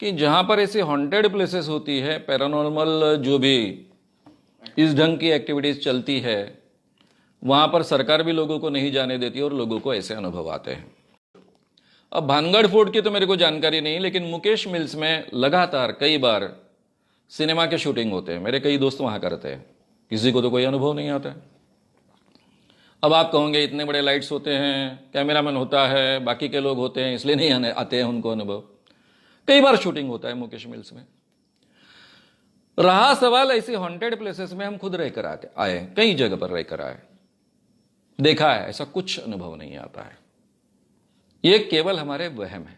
कि जहां पर ऐसी हॉन्टेड प्लेसेस होती है, पैरानॉर्मल जो भी इस ढंग की एक्टिविटीज चलती है, वहां पर सरकार भी लोगों को नहीं जाने देती और लोगों को ऐसे अनुभव आते हैं। अब भानगढ़ फोर्ट की तो मेरे को जानकारी नहीं, लेकिन मुकेश मिल्स में लगातार कई बार सिनेमा के शूटिंग होते हैं। मेरे कई दोस्त वहां करते हैं, किसी को तो कोई अनुभव नहीं आता है। अब आप कहोगे इतने बड़े लाइट्स होते हैं, कैमरामैन होता है, बाकी के लोग होते हैं, इसलिए नहीं आते हैं उनको अनुभव। कई बार शूटिंग होता है मुकेश मिल्स में। रहा सवाल ऐसी हॉन्टेड प्लेसेस में, हम खुद रहकर आए, कई जगह पर रहकर आए, देखा है, ऐसा कुछ अनुभव नहीं आता है। ये केवल हमारे वहम है।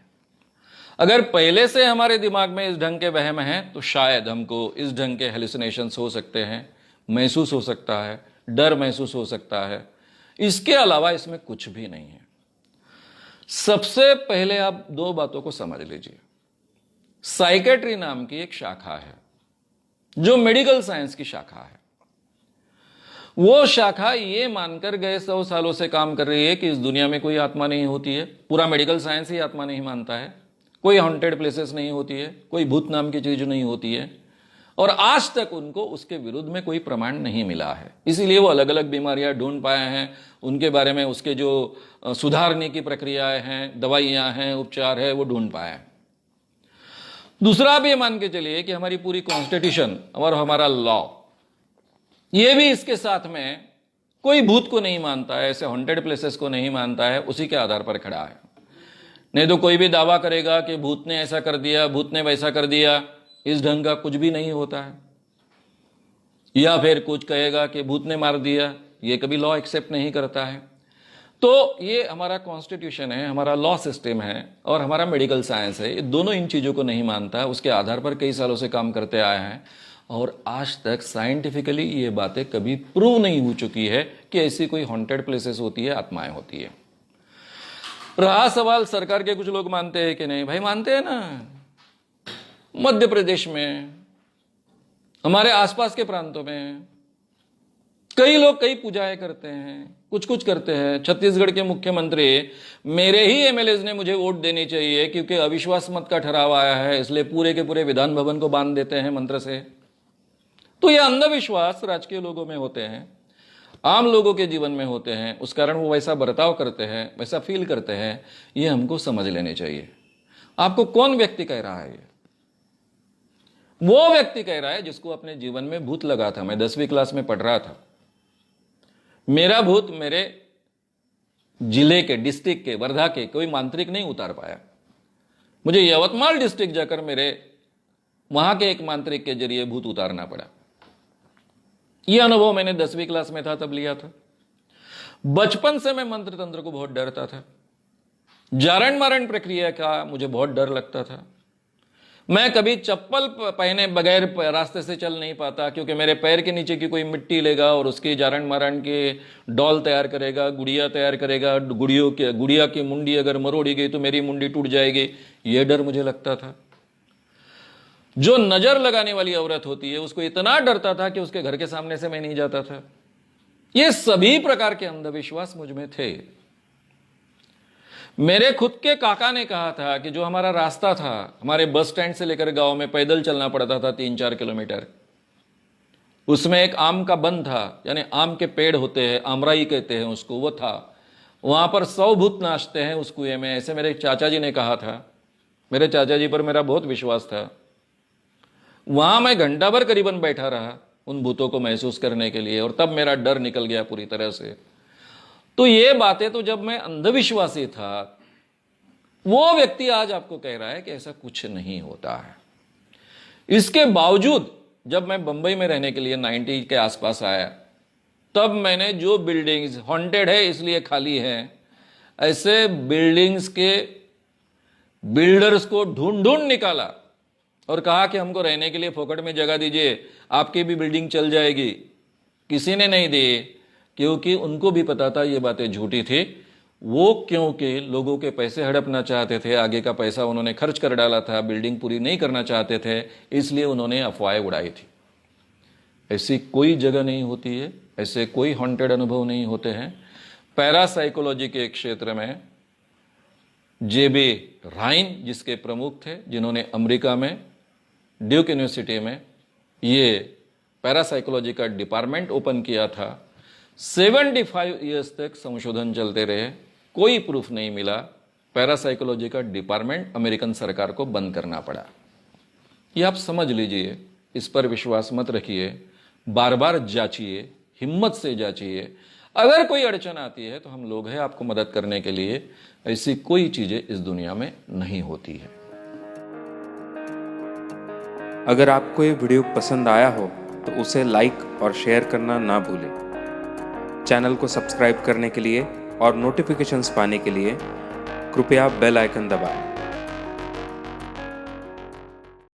अगर पहले से हमारे दिमाग में इस ढंग के वहम है तो शायद हमको इस ढंग के हेलुसिनेशंस हो सकते हैं, महसूस हो सकता है, डर महसूस हो सकता है। इसके अलावा इसमें कुछ भी नहीं है। सबसे पहले आप दो बातों को समझ लीजिए। साइकेट्री नाम की एक शाखा है जो मेडिकल साइंस की शाखा है। वो शाखा ये मानकर गए 100 सालों से काम कर रही है कि इस दुनिया में कोई आत्मा नहीं होती है। पूरा मेडिकल साइंस ही आत्मा नहीं मानता है, कोई हॉन्टेड प्लेसेस नहीं होती है, कोई भूत नाम की चीज नहीं होती है, और आज तक उनको उसके विरुद्ध में कोई प्रमाण नहीं मिला है। इसीलिए वो अलग अलग बीमारियां ढूंढ पाए हैं, उनके बारे में उसके जो सुधारने की प्रक्रियाएं हैं, दवाइयां हैं, उपचार है, वो ढूंढ पाए हैं। दूसरा आप ये मान के चलिए कि हमारी पूरी कॉन्स्टिट्यूशन और हमारा लॉ, ये भी इसके साथ में कोई भूत को नहीं मानता है, ऐसे हॉन्टेड प्लेसेस को नहीं मानता है, उसी के आधार पर खड़ा है। नहीं तो कोई भी दावा करेगा कि भूत ने ऐसा कर दिया, भूत ने वैसा कर दिया, इस ढंग का कुछ भी नहीं होता है। या फिर कुछ कहेगा कि भूत ने मार दिया, ये कभी लॉ एक्सेप्ट नहीं करता है। तो ये हमारा कॉन्स्टिट्यूशन है, हमारा लॉ सिस्टम है और हमारा मेडिकल साइंस है, ये दोनों इन चीज़ों को नहीं मानता है। उसके आधार पर कई सालों से काम करते आए हैं और आज तक साइंटिफिकली ये बातें कभी प्रूव नहीं हो चुकी है कि ऐसी कोई हॉन्टेड प्लेसेस होती है, आत्माएं होती है। रहा सवाल सरकार के कुछ लोग मानते हैं कि नहीं, भाई मानते हैं ना। मध्य प्रदेश में, हमारे आसपास के प्रांतों में कई लोग कई पूजाएं करते हैं, कुछ कुछ करते हैं। छत्तीसगढ़ के मुख्यमंत्री, मेरे ही एमएलएज ने मुझे वोट देनी चाहिए क्योंकि अविश्वास मत का ठराव आया है, इसलिए पूरे के पूरे विधान भवन को बांध देते हैं मंत्र से। तो यह अंधविश्वास राजकीय लोगों में होते हैं, आम लोगों के जीवन में होते हैं, उस कारण वो वैसा बर्ताव करते हैं, वैसा फील करते हैं। ये हमको समझ लेने चाहिए। आपको कौन व्यक्ति कह रहा है? वो व्यक्ति कह रहा है जिसको अपने जीवन में भूत लगा था। मैं 10वीं क्लास में पढ़ रहा था, मेरा भूत मेरे जिले के, डिस्ट्रिक्ट के, वर्धा के कोई मांत्रिक नहीं उतार पाया। मुझे यवतमाल डिस्ट्रिक्ट जाकर मेरे वहां के एक मांत्रिक के जरिए भूत उतारना पड़ा। यह अनुभव मैंने 10वीं क्लास में था तब लिया था। बचपन से मैं मंत्र तंत्र को बहुत डरता था। जारण मारण प्रक्रिया का मुझे बहुत डर लगता था। मैं कभी चप्पल पहने बगैर रास्ते से चल नहीं पाता, क्योंकि मेरे पैर के नीचे की कोई मिट्टी लेगा और उसकी जारण मारण के डॉल तैयार करेगा, गुड़िया तैयार करेगा। गुड़िया की मुंडी अगर मरोड़ी गई तो मेरी मुंडी टूट जाएगी, यह डर मुझे लगता था। जो नजर लगाने वाली औरत होती है उसको इतना डरता था कि उसके घर के सामने से मैं नहीं जाता था। ये सभी प्रकार के अंधविश्वास मुझ में थे। मेरे खुद के काका ने कहा था कि जो हमारा रास्ता था, हमारे बस स्टैंड से लेकर गांव में पैदल चलना पड़ता था 3-4 किलोमीटर, उसमें एक आम का वन था, यानी आम के पेड़ होते हैं, आमराई कहते हैं उसको, वो था। वहां पर 100 भूत नाचते हैं उस कुएं में, ऐसे मेरे चाचा जी ने कहा था। मेरे चाचा जी पर मेरा बहुत विश्वास था। वहां मैं घंटा भर करीबन बैठा रहा उन भूतों को महसूस करने के लिए, और तब मेरा डर निकल गया पूरी तरह से। तो ये बातें तो जब मैं अंधविश्वासी था, वो व्यक्ति आज आपको कह रहा है कि ऐसा कुछ नहीं होता है। इसके बावजूद जब मैं बंबई में रहने के लिए 90 के आसपास आया, तब मैंने जो बिल्डिंग्स हॉन्टेड है इसलिए खाली है, ऐसे बिल्डिंग्स के बिल्डर्स को ढूंढ ढूंढ निकाला और कहा कि हमको रहने के लिए फोकट में जगह दीजिए, आपकी भी बिल्डिंग चल जाएगी। किसी ने नहीं दी, क्योंकि उनको भी पता था ये बातें झूठी थी। वो क्योंकि लोगों के पैसे हड़पना चाहते थे, आगे का पैसा उन्होंने खर्च कर डाला था, बिल्डिंग पूरी नहीं करना चाहते थे, इसलिए उन्होंने अफवाहें उड़ाई थी। ऐसी कोई जगह नहीं होती है, ऐसे कोई हॉन्टेड अनुभव नहीं होते हैं। पैरासाइकोलॉजी के क्षेत्र में जेबी राइन जिसके प्रमुख थे, जिन्होंने अमेरिका में ड्यूक यूनिवर्सिटी में ये पैरासाइकोलॉजी का डिपार्टमेंट ओपन किया था। 75 ईयर्स तक संशोधन चलते रहे, कोई प्रूफ नहीं मिला, पैरासाइकोलॉजी का डिपार्टमेंट अमेरिकन सरकार को बंद करना पड़ा। ये आप समझ लीजिए, इस पर विश्वास मत रखिए, बार बार जांचिए, हिम्मत से जांचिए। अगर कोई अड़चन आती है तो हम लोग हैं आपको मदद करने के लिए। ऐसी कोई चीजें इस दुनिया में नहीं होती है। अगर आपको ये वीडियो पसंद आया हो तो उसे लाइक और शेयर करना ना भूलें। चैनल को सब्सक्राइब करने के लिए और नोटिफिकेशंस पाने के लिए कृपया बेल आइकन दबाएं।